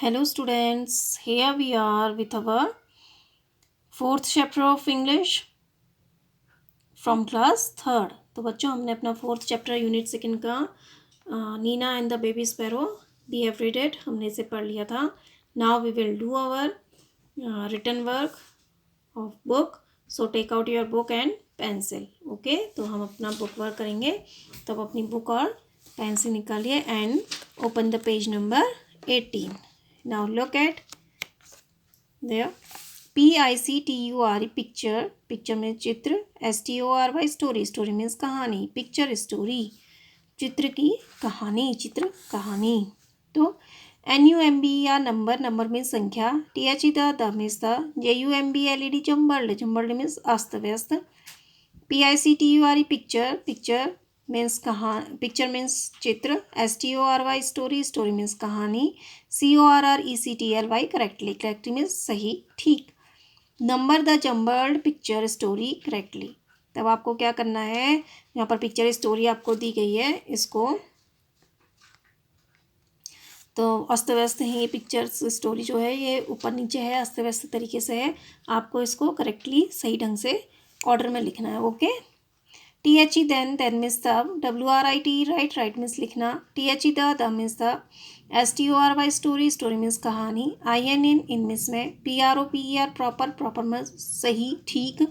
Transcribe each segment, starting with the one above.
Hello students, here we are with our fourth chapter of English from class third. तो बच्चों हमने अपना fourth chapter unit second का Nina and the baby sparrow we have read it हमने इसे पढ़ लिया था. Now we will do our written work of book. So take out your book and pencil. Okay, तो हम अपना बुक वर्क करेंगे. तो अब अपनी बुक और पेंसिल निकालिए and open the page number 18. Now look at there. PICTURE picture. Picture में चित्र. STORY story. Story means कहानी. Picture story. चित्र की कहानी. चित्र कहानी. तो NUMBER नंबर. नंबर मीन्स संख्या. THE the means the. JUMBLED jumbled. Jumbled means अस्त व्यस्त. PICTURE picture. पिक्चर मीन्स कहाँ. पिक्चर मीन्स चित्र. STORY story. स्टोरी मीन्स कहानी. CORRECTLY correctly. करेक्टली मीन्स सही, ठीक. Number the jumbled picture story correctly. तब आपको क्या करना है, यहाँ पर पिक्चर स्टोरी आपको दी गई है, इसको तो अस्त व्यस्त है. ये पिक्चर्स स्टोरी जो है ये ऊपर नीचे है, अस्त व्यस्त तरीके से है. आपको इसको करेक्टली सही ढंग से ऑर्डर में लिखना है. ओके. THE then मीन्स तब. WRIT write. राइट मीन्स लिखना. THE the means the. STORY story. Story means कहानी. IN इन मीन्स में. PROPER proper. प्रॉपर मीन्स सही, ठीक.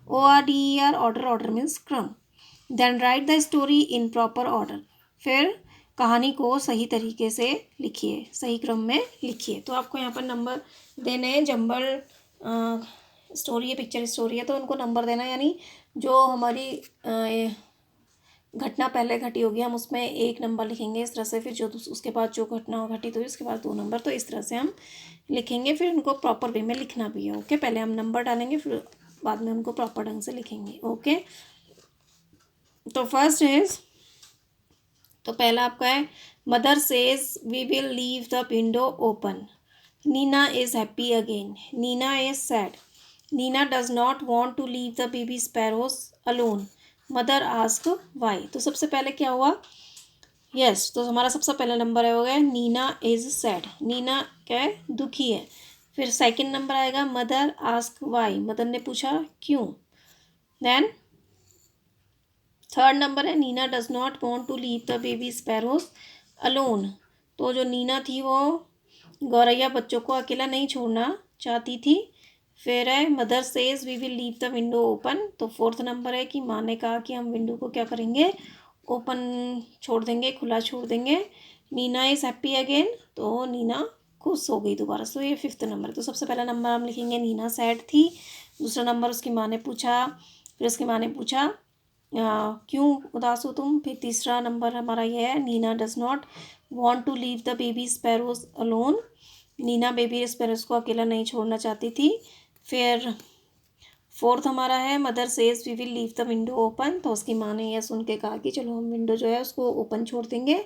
ORDER order. ऑर्डर मीन्स क्रम. Then write the story in proper order. फिर कहानी को सही तरीके से लिखिए, सही क्रम में लिखिए. तो आपको यहाँ पर नंबर देने हैं. जंबल स्टोरी है, पिक्चर स्टोरी है, तो उनको नंबर देना. यानी जो हमारी घटना पहले घटी होगी हम उसमें 1 नंबर लिखेंगे इस तरह से. फिर जो उसके बाद जो घटना घटी तो उसके बाद 2 नंबर. तो इस तरह से हम लिखेंगे. फिर उनको प्रॉपर वे में लिखना भी है. ओके. पहले हम नंबर डालेंगे, फिर बाद में उनको प्रॉपर ढंग से लिखेंगे. ओके. तो फर्स्ट इज, तो पहला आपका है mother says we will leave the window open. Nina is happy again. Nina is sad. Nina does not want to leave the baby sparrows alone. Mother ask why. तो सबसे पहले क्या हुआ, यस तो हमारा सबसे पहला नंबर है हो गया नीना इज सैड. नीना क्या है, दुखी है. फिर सेकंड नंबर आएगा मदर आस्क वाई. मदर ने पूछा क्यों. देन थर्ड नंबर है Nina does not want to leave the baby sparrows alone. तो जो नीना थी वो गौरैया बच्चों को अकेला नहीं छोड़ना चाहती थी. फिर है mother says we will leave the window open. तो फोर्थ नंबर है कि माँ ने कहा कि हम विंडो को क्या करेंगे, ओपन छोड़ देंगे, खुला छोड़ देंगे. Nina is happy again. तो नीना खुश हो गई दोबारा. सो ये फिफ्थ नंबर. तो सबसे पहला नंबर हम लिखेंगे नीना सैड थी. दूसरा नंबर उसकी माँ ने पूछा. फिर उसकी माँ ने पूछा क्यों उदास हो तुम. फिर तीसरा नंबर हमारा ये है Nina does not want to leave the baby sparrows alone. Nina baby sparrows को अकेला नहीं छोड़ना चाहती थी. फिर फोर्थ हमारा है mother says we will leave the window open. तो उसकी माँ ने यह सुन के कहा कि चलो हम विंडो जो है उसको ओपन छोड़ देंगे.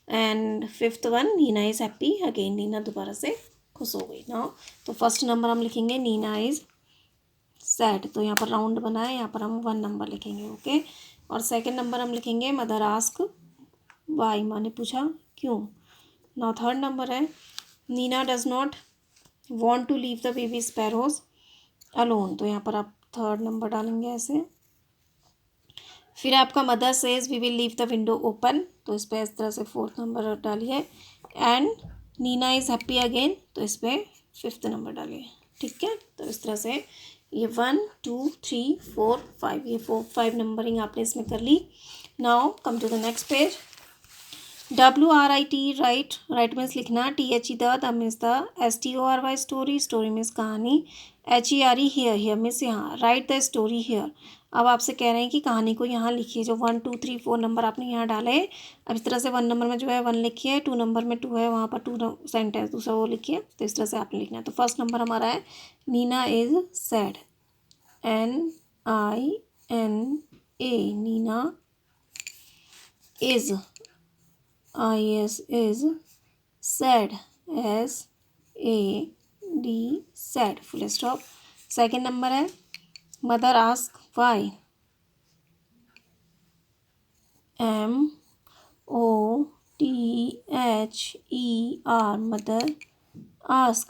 And fifth one Nina is happy again. Nina दोबारा से खुश हो गई. नाउ तो फर्स्ट नंबर हम लिखेंगे नीना इज़ सैड. तो यहाँ पर राउंड बना है, यहाँ पर हम 1 नंबर लिखेंगे. ओके. और सेकंड नंबर हम लिखेंगे मदर आस्क वाई. माँ ने पूछा क्यों. नाउ थर्ड नंबर है Nina does not want to leave the baby sparrows alone. तो यहाँ पर आप थर्ड नंबर डालेंगे ऐसे. फिर आपका mother says we will leave the window open. तो इस पर इस तरह से फोर्थ नंबर डालिए. And Nina is happy again. तो इस पर फिफ्थ नंबर डालिए. ठीक है. तो इस तरह से ये 1 2 3 4 5 ये 5 नंबरिंग आपने इसमें कर ली. Now come to the next page. WRIT write. Write means लिखना. THE the means the. STORY story. Story means कहानी. HERE here. हियर मीन्स यहाँ. Write the story here. अब आपसे कह रहे हैं कि कहानी को यहाँ लिखिए. जो 1 2 3 4 नंबर आपने यहाँ डाले. अब इस तरह से 1 नंबर में जो है 1 लिखिए. 2 नंबर में 2 है, वहाँ पर 2 सेंटेंस दूसरा वो लिखिए. तो इस तरह से आपने लिखना है. तो फर्स्ट नंबर हमारा है Nina is sad. NINA. Nina is is sad. SAD sad. Full stop. Second number है mother ask why. MOTHER mother ask,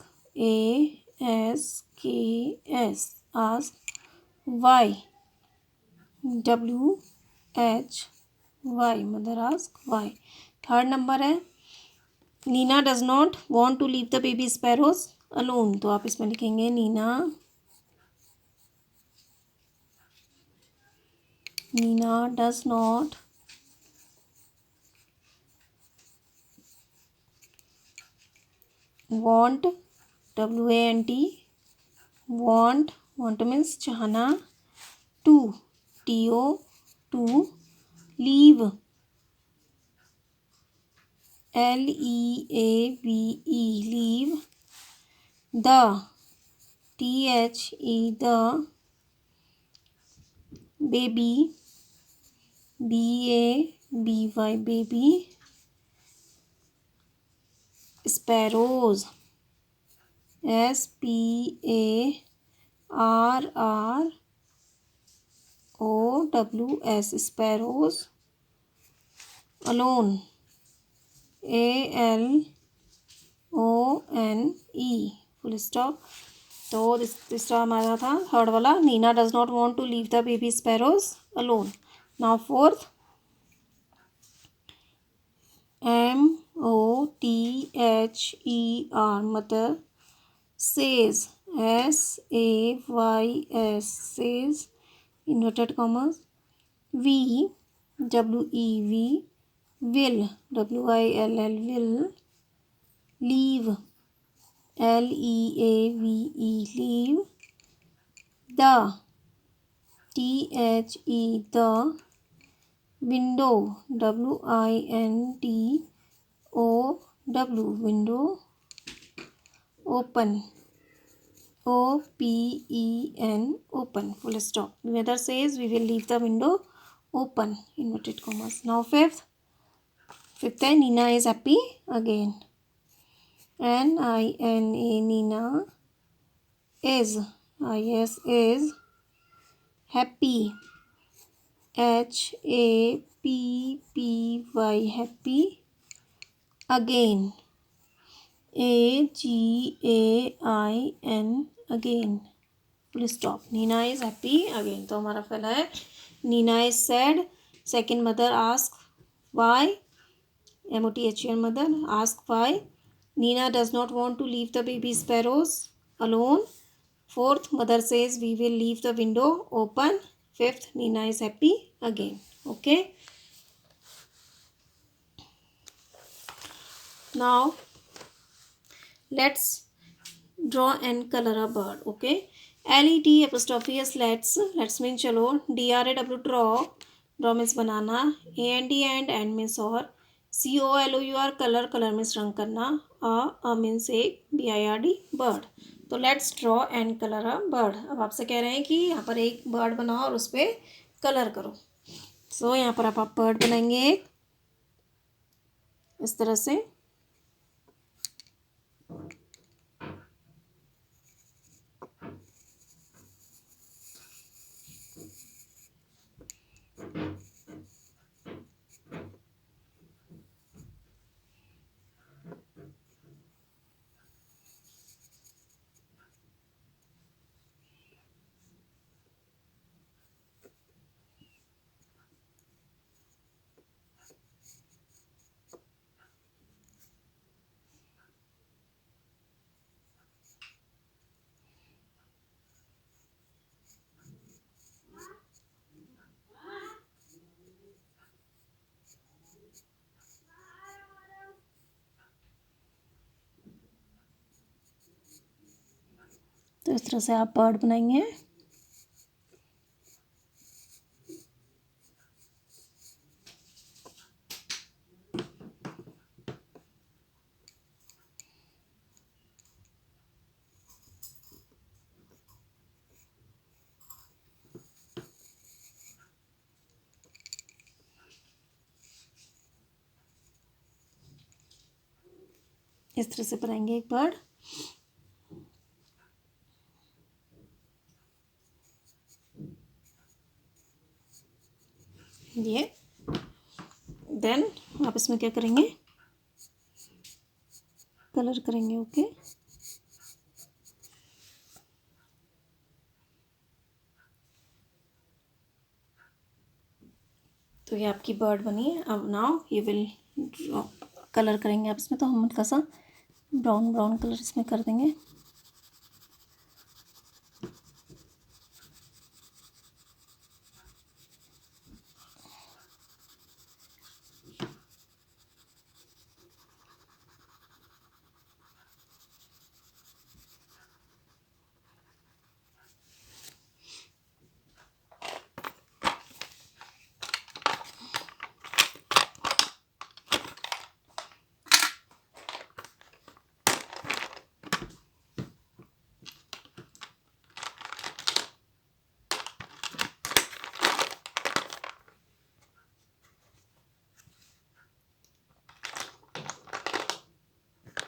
ASKS, ask. Why, WHY, mother ask why. Third number है Nina does not want to leave the baby sparrows alone. तो आप इसमें लिखेंगे Nina does not want, WANT, want means चाहना, to, to leave, LEAVE, leave, the, the baby, BABY, baby, sparrows, SPARROWS, sparrows, alone, ALONE, full stop. तो तीसरा हमारा था third वाला Nina does not want to leave the baby sparrows alone. Now fourth MOTHER, mother, says, SAYS, says, inverted commas, WEV, will, WILL, leave, LEAVE, leave, the, the window, WINDOW, window, open, OPEN, open, full stop. Weather says we will leave the window open, inverted commas. Now fifth है Nina is happy again. NINA, Nina is, is happy, HAPPY, happy again, AGAIN, again, full stop. Nina is happy again. तो हमारा पहला है Nina is sad. Second mother asks why, MOTHER, mother ask why. Nina does not want to leave the baby sparrows alone. Fourth, mother says we will leave the window open. Fifth, Nina is happy again. Okay. Now let's draw and color a bird. Okay. LET', let's mean chalo. DRAW, draw means banana. AND means or. COLOUR, color means रंग करना. A means एक. BIRD, bird. तो let's draw and colour a bird. अब आपसे कह रहे हैं कि यहाँ पर एक बर्ड बनाओ और उस पर कलर करो. सो यहाँ पर आप बर्ड बनाएंगे एक इस तरह से. तो इस तरह से आप बर्ड बनाएंगे. इस तरह से बनाएंगे एक बर्ड. ये देन आप इसमें क्या करेंगे, कलर करेंगे. ओके. तो ये आपकी बर्ड बनी है। अब नाउ ये विल कलर करेंगे आप इसमें, तो हम हल्का सा ब्राउन ब्राउन कलर इसमें कर देंगे।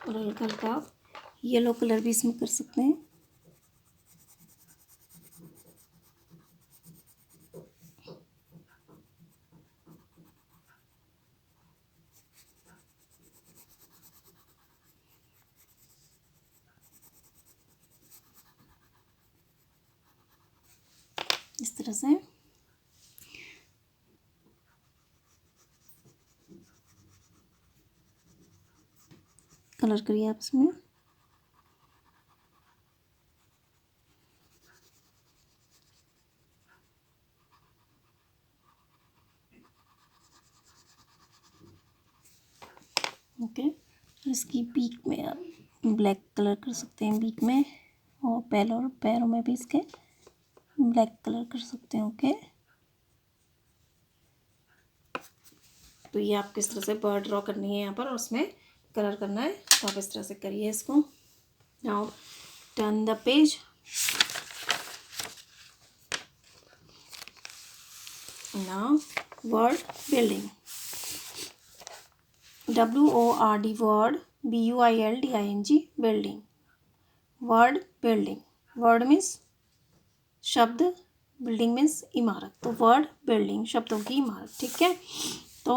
और हल्का हल्का आप येलो कलर भी इसमें कर सकते हैं। इस तरह से कलर करिए आप इसमें। ओके, इसकी बीक में आप ब्लैक कलर कर सकते हैं बीक में, और पैरों में भी इसके ब्लैक कलर कर सकते हैं। ओके, तो ये आप किस तरह से बर्ड ड्रॉ करनी है यहाँ पर और उसमें कलर करना है, तो आप इस तरह से करिए इसको। Now turn the page. Now word building, WORD word, BUILDING building, word building. Word means शब्द, बिल्डिंग मीन्स इमारत, तो वर्ड बिल्डिंग शब्दों की इमारत। ठीक है, तो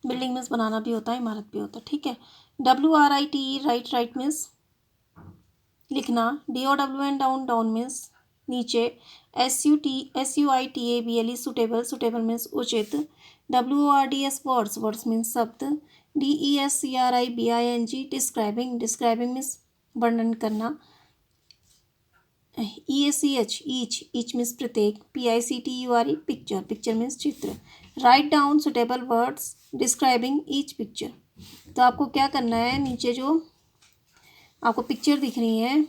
बिल्डिंग मीन्स बनाना भी होता है, इमारत भी होता है। ठीक है, WRITE राइट मीन्स लिखना, DOWN डाउन मीन्स नीचे, SUITABLE सुटेबल मीन्स उचित, WORDS वर्ड्स मीन्स शब्द, DESCRIBING डिस्क्राइबिंग मीन्स वर्णन करना, EACH ईच मीन्स प्रत्येक, PICTURE पिक्चर मीन्स चित्र। Write down suitable words describing each picture. तो आपको क्या करना है, नीचे जो आपको पिक्चर दिख रही है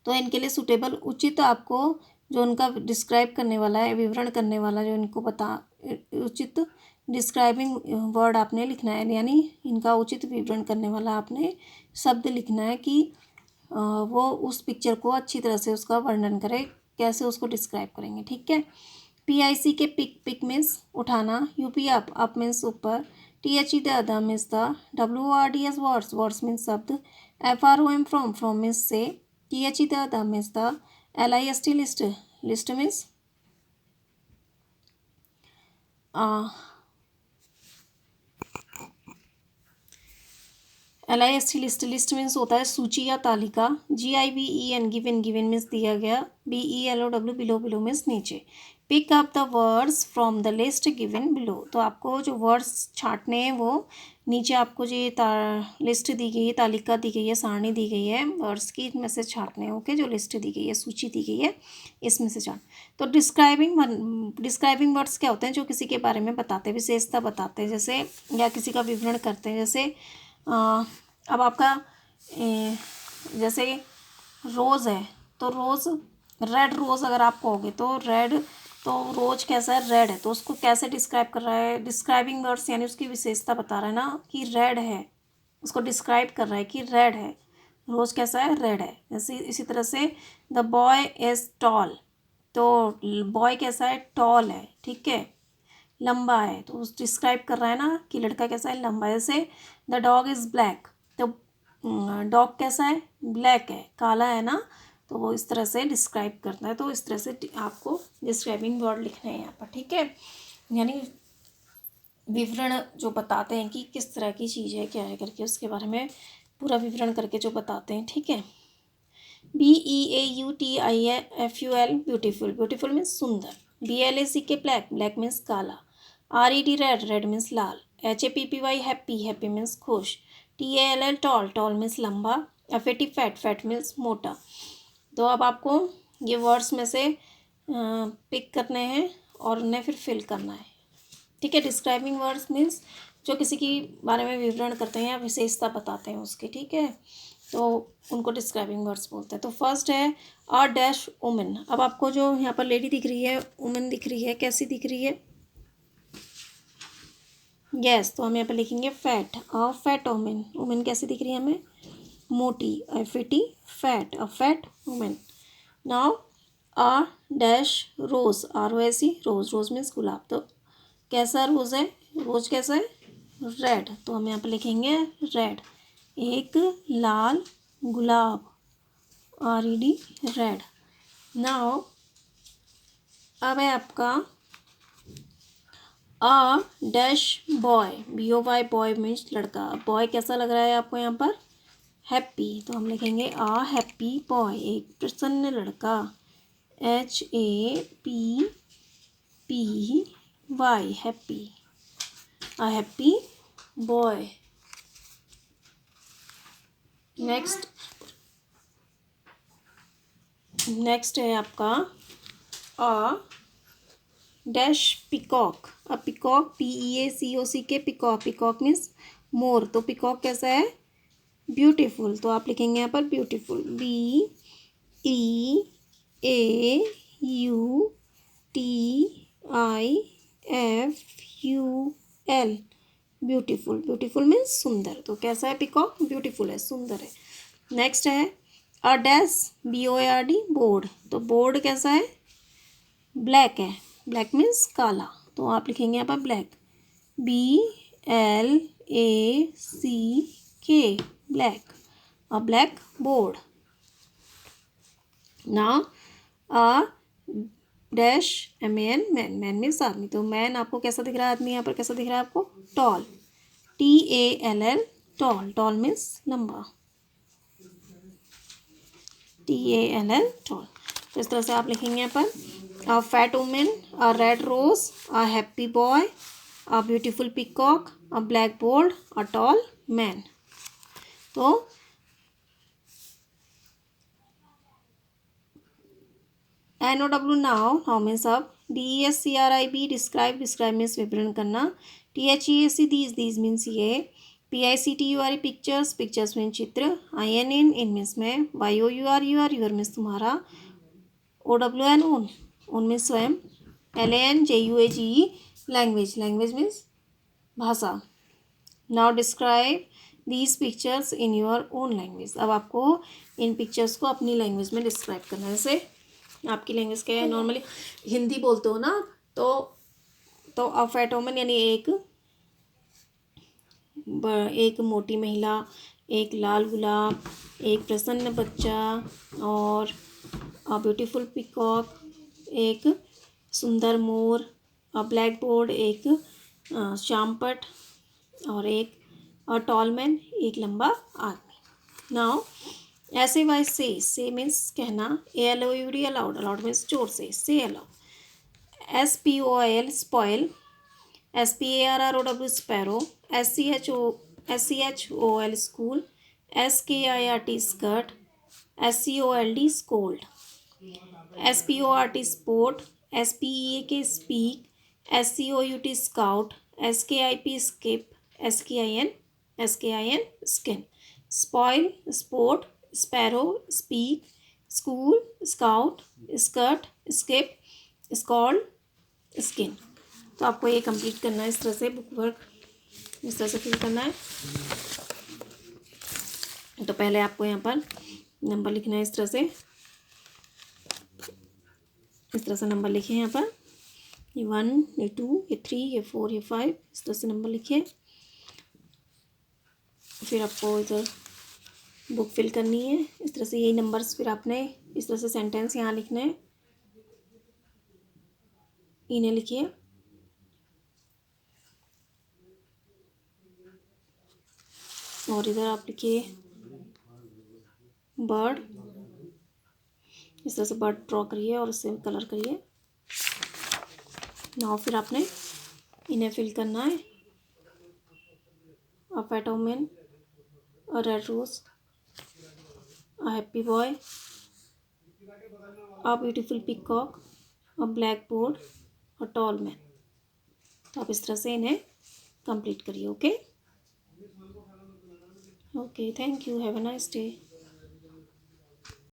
तो इनके लिए सुटेबल उचित, आपको जो उनका डिस्क्राइब करने वाला है, विवरण करने वाला, जो इनको उचित डिस्क्राइबिंग वर्ड आपने लिखना है, यानी इनका उचित विवरण करने वाला आपने शब्द लिखना है कि वो उस पिक्चर को अच्छी तरह से उसका वर्णन करे, कैसे उसको डिस्क्राइब करेंगे। ठीक है, PIC के पिक मीन्स उठाना, UP अप मीन्स ऊपर, THE the means the, WORDS words means शब्द, FROM फ्रॉम मीन्स से, THE the means the, LIST list means LIST list means होता है सूची या तालिका, GIVEN गिवन मीन्स दिया गया, BELOW बिलो मीन्स नीचे। Pick up the words from the list given below, तो आपको जो वर्ड्स छांटने हैं वो नीचे आपको जो ये लिस्ट दी गई है, तालिका दी गई है, सारणी दी गई है वर्ड्स की, इनमें से छांटने हैं। ओके, जो लिस्ट दी गई है, सूची दी गई है, इसमें से छांट। तो डिस्क्राइबिंग वर्ड्स क्या होते हैं, जो किसी के बारे में बताते हैं, विशेषता बताते हैं, जैसे या किसी का विवरण करते हैं। जैसे अब आपका जैसे रोज़ है, तो रोज़ रेड रोज़ अगर आप कहोगे तो रेड, तो रोज कैसा है, रेड है, तो उसको कैसे डिस्क्राइब कर रहा है, डिस्क्राइबिंग वर्ड्स यानी उसकी विशेषता बता रहा है ना कि रेड है, उसको डिस्क्राइब कर रहा है कि रेड है, रोज कैसा है, रेड है। जैसे इसी तरह से द बॉय इज टॉल, तो बॉय कैसा है, टॉल है। ठीक है, लंबा है, तो उस डिस्क्राइब कर रहा है ना कि लड़का कैसा है, लंबा है। जैसे द डॉग इज़ ब्लैक, तो डॉग कैसा है, ब्लैक है, काला है ना, तो वो इस तरह से डिस्क्राइब करता है। तो इस तरह से आपको डिस्क्राइबिंग वर्ड लिखने हैं यहाँ पर। ठीक है, यानी विवरण जो बताते हैं कि किस तरह की चीज़ है, क्या है करके, उसके बारे में पूरा विवरण करके जो बताते हैं। ठीक है, BEAUTIFUL ब्यूटीफुल मीन्स सुंदर। BLACK ब्लैक, ब्लैक मीन्स काला। RED रेड, रेड मीन्स लाल। HAPPY हैप्पी, हैप्पी मीन्स खुश। TALL टॉल, टॉल मीन्स लंबा। FAT फैट, फैट मीन्स मोटा। तो अब आपको ये वर्ड्स में से पिक करने हैं और उन्हें फिर फिल करना है, ठीक है। डिस्क्राइबिंग वर्ड्स मीन्स जो किसी की बारे में विवरण करते हैं या विशेषता बताते हैं उसके, ठीक है, तो उनको डिस्क्राइबिंग वर्ड्स बोलते हैं। तो फर्स्ट है अ डैश वुमेन। अब आपको जो यहाँ पर लेडी दिख रही है, वुमेन दिख रही है, कैसी दिख रही है? यस, तो हम यहाँ पर लिखेंगे fat, a fat women. Women कैसी दिख रही है हमें? मोटी, FAT fat, a fat women. Now a dash rose, ROSE rose, rose means गुलाब। तो कैसा रोज है? रोज कैसा है? रेड, तो हम यहाँ पर लिखेंगे रेड, एक लाल गुलाब, RED रेड। नाउ अब है आपका a dash boy, BOY boy means लड़का। बॉय कैसा लग रहा है आपको यहाँ पर? हैप्पी, तो हम लिखेंगे अ हैप्पी बॉय, एक प्रसन्न लड़का, HAPPY हैप्पी, अ हैप्पी बॉय। नेक्स्ट है आपका अ डैश पिकॉक। अब peacock, PEACOCK peacock, peacock means more. तो पिकॉक कैसा है? ब्यूटीफुल, तो आप लिखेंगे यहाँ पर beautiful, BEAUTIFUL, beautiful. Beautiful means सुंदर। तो कैसा है पिकॉक? ब्यूटीफुल है, सुंदर है। नेक्स्ट है अ डैश BOARD बोर्ड। तो बोर्ड कैसा है? ब्लैक है, ब्लैक मीन्स काला। तो आप लिखेंगे यहाँ पर black, BLACK black, a black board. Now a dash MAN man, man means आदमी। तो मैन आपको कैसा दिख रहा है? आदमी यहाँ पर कैसा दिख रहा है आपको? Tall, TALL tall, tall means लंबा, TALL टॉल। तो इस तरह से आप लिखेंगे यहाँ पर a fat women, a red rose, a happy boy, a beautiful peacock, a black board, a tall man. तो NOW नाउ, नाउ मीन्स अब। DESCRIB डिस्क्राइब, डिस्क्राइब मीन्स विवरण करना। THEAC दीज मीन्स ये। PICTURE पिक्चर्स, पिक्चर्स मीन्स चित्र। IN in means में। YOUR your means तुम्हारा। OWN own means स्वयं। LANGUAGE language, language means भाषा। Now describe these pictures in your own language. अब आपको इन पिक्चर्स को अपनी लैंग्वेज में डिस्क्राइब करना है। जैसे आपकी लैंग्वेज क्या है? नॉर्मली हिंदी बोलते हो ना, तो अ फैट वुमन यानी एक मोटी महिला, एक लाल गुलाब, एक प्रसन्न बच्चा, और अ ब्यूटीफुल पिकॉक एक सुंदर मोर, अ ब्लैक बोर्ड एक श्यामपट, और एक टॉल मैन एक लंबा आदमी। नाउ ऐसे वाइज से मीन्स कहना। ALOUD अलाउड, अलाउड मीन्स जोर से allowed. SPOIL spoil, SPARROW sparrow, SCHOL school, SKIRT skirt, SCOLD scold, SPORT sport, SPEAK speak, SCOUT scout, SKIP skip, SKIN skin. Spoil sport, sparrow speak, school scout, skirt skip, scold skin. तो आपको ये complete करना है इस तरह से, book work इस तरह से फिल करना है। तो पहले आपको यहाँ पर नंबर लिखना है इस तरह से, नंबर लिखे यहाँ पर, ये 1, ये 2, ये 3, ये 4, ये 5, इस तरह से नंबर लिखे। फिर आपको इधर बुक फिल करनी है इस तरह से, यही नंबर्स फिर आपने इस तरह से सेंटेंस यहाँ लिखने हैं, इन्हें लिखिए। और इधर आप लिखिए बर्ड, इस तरह से बर्ड ड्रॉ करिए और उससे कलर करिए। नाउ फिर आपने इन्हें फिल करना है। A fat woman, a red rose, a happy boy, a beautiful peacock, a black board, a tall man. तो आप इस तरह से इन्हें कंप्लीट करिए। Okay okay, thank you, have a nice day.